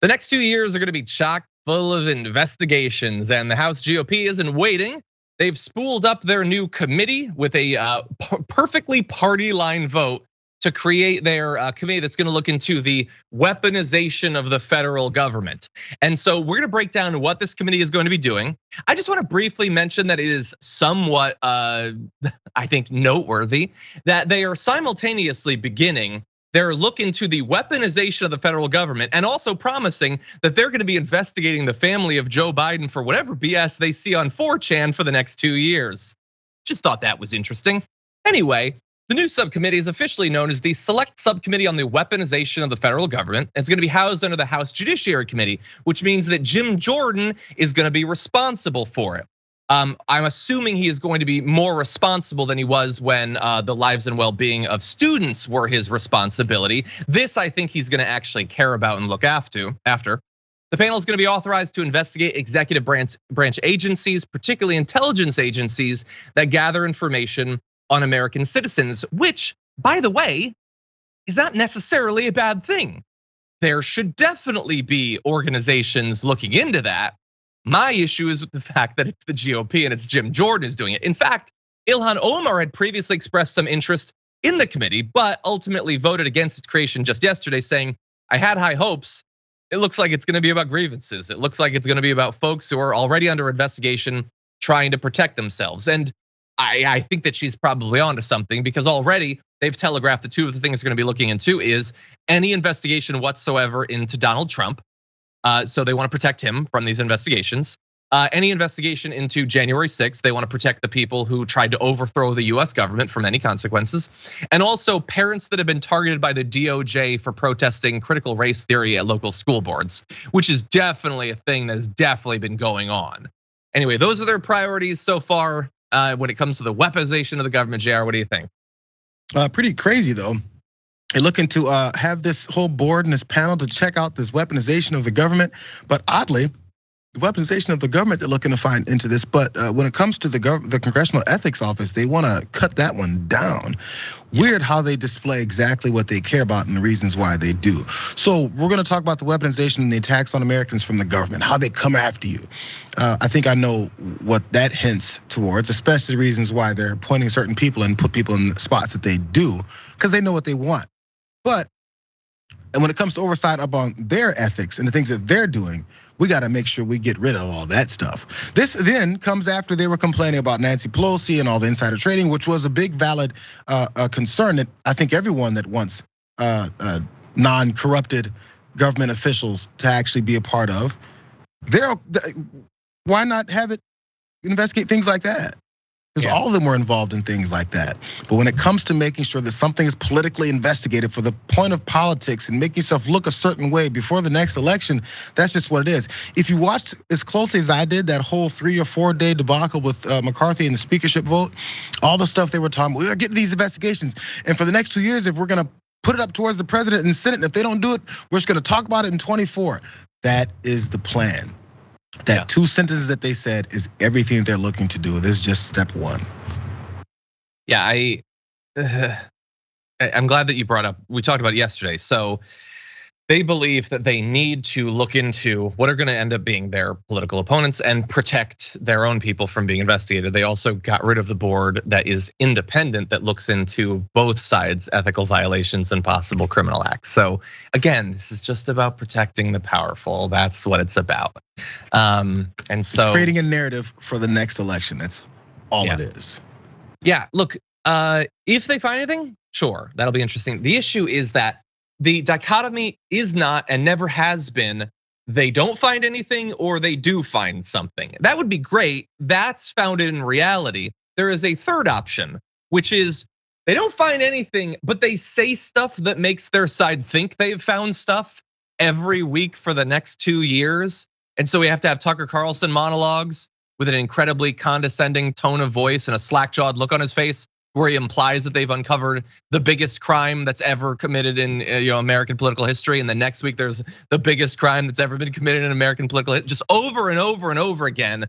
The next 2 years are going to be chock full of investigations, and the House GOP isn't waiting. They've spooled up their new committee with a perfectly party line vote to create their committee that's going to look into the weaponization of the federal government. And so we're going to break down what this committee is going to be doing. I just want to briefly mention that it is somewhat, I think, noteworthy that they are simultaneously beginning their look into the weaponization of the federal government and also promising that they're going to be investigating the family of Joe Biden for whatever BS they see on 4chan for the next 2 years. Just thought that was interesting. Anyway, the new subcommittee is officially known as the Select Subcommittee on the Weaponization of the Federal Government. It's going to be housed under the House Judiciary Committee, which means that Jim Jordan is going to be responsible for it. I'm assuming he is going to be more responsible than he was when the lives and well-being of students were his responsibility. This, I think he's going to actually care about and look after. The panel is going to be authorized to investigate executive branch agencies, particularly intelligence agencies that gather information on American citizens, which, by the way, is not necessarily a bad thing. There should definitely be organizations looking into that. My issue is with the fact that it's the GOP and it's Jim Jordan who's doing it. In fact, Ilhan Omar had previously expressed some interest in the committee, but ultimately voted against its creation just yesterday, saying, I had high hopes. It looks like it's gonna be about grievances. It looks like it's gonna be about folks who are already under investigation trying to protect themselves. And I think that she's probably onto something because already they've telegraphed the two of the things they're gonna be looking into is any investigation whatsoever into Donald Trump. So they want to protect him from these investigations. Any investigation into January 6th, they want to protect the people who tried to overthrow the US government from any consequences. And also parents that have been targeted by the DOJ for protesting critical race theory at local school boards, which is definitely a thing that has definitely been going on. Anyway, those are their priorities so far when it comes to the weaponization of the government. JR, what do you think? Pretty crazy though. They're looking to have this whole board and this panel to check out this weaponization of the government. But oddly, the weaponization of the government, they're looking to find into this. But when it comes to the Congressional Ethics Office, they want to cut that one down. Weird how they display exactly what they care about and the reasons why they do. So we're gonna talk about the weaponization and the attacks on Americans from the government, how they come after you. I think I know what that hints towards, especially the reasons why they're appointing certain people and put people in spots that they do, because they know what they want. But, and when it comes to oversight upon their ethics and the things that they're doing, we gotta make sure we get rid of all that stuff. This then comes after they were complaining about Nancy Pelosi and all the insider trading, which was a big valid concern that I think everyone that wants non-corrupted government officials to actually be a part of, why not have it investigate things like that? Because all of them were involved in things like that. But when it comes to making sure that something is politically investigated for the point of politics and making yourself look a certain way before the next election, that's just what it is. If you watched as closely as I did that whole 3 or 4 day debacle with McCarthy and the speakership vote, all the stuff they were talking about, we're getting these investigations. And for the next 2 years, if we're gonna put it up towards the president and Senate, and if they don't do it, we're just gonna talk about it in 24. That is the plan. That 2 sentences that they said is everything they're looking to do. This is just step 1. Yeah, I'm glad that you brought up, we talked about it yesterday. So they believe that they need to look into what are gonna end up being their political opponents and protect their own people from being investigated. They also got rid of the board that is independent, that looks into both sides' ethical violations and possible criminal acts. So again, this is just about protecting the powerful. That's what it's about. And so it's creating a narrative for the next election. That's all it is. Yeah, look, if they find anything, sure, that'll be interesting. The issue is that the dichotomy is not and never has been, they don't find anything or they do find something. That would be great. That's founded in reality. There is a third option, which is they don't find anything, but they say stuff that makes their side think they've found stuff every week for the next 2 years. And so we have to have Tucker Carlson monologues with an incredibly condescending tone of voice and a slack-jawed look on his face, where he implies that they've uncovered the biggest crime that's ever committed in American political history. And the next week there's the biggest crime that's ever been committed in American political history, just over and over and over again.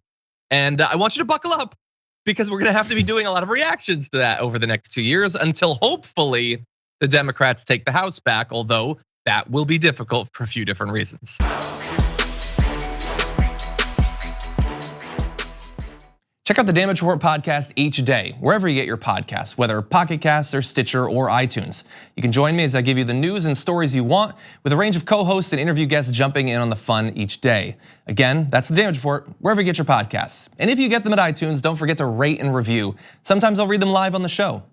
And I want you to buckle up because we're gonna have to be doing a lot of reactions to that over the next 2 years until hopefully the Democrats take the House back. Although that will be difficult for a few different reasons. Check out the Damage Report podcast each day, wherever you get your podcasts, whether Pocket Casts or Stitcher or iTunes. You can join me as I give you the news and stories you want, with a range of co-hosts and interview guests jumping in on the fun each day. Again, that's the Damage Report, wherever you get your podcasts. And if you get them at iTunes, don't forget to rate and review. Sometimes I'll read them live on the show.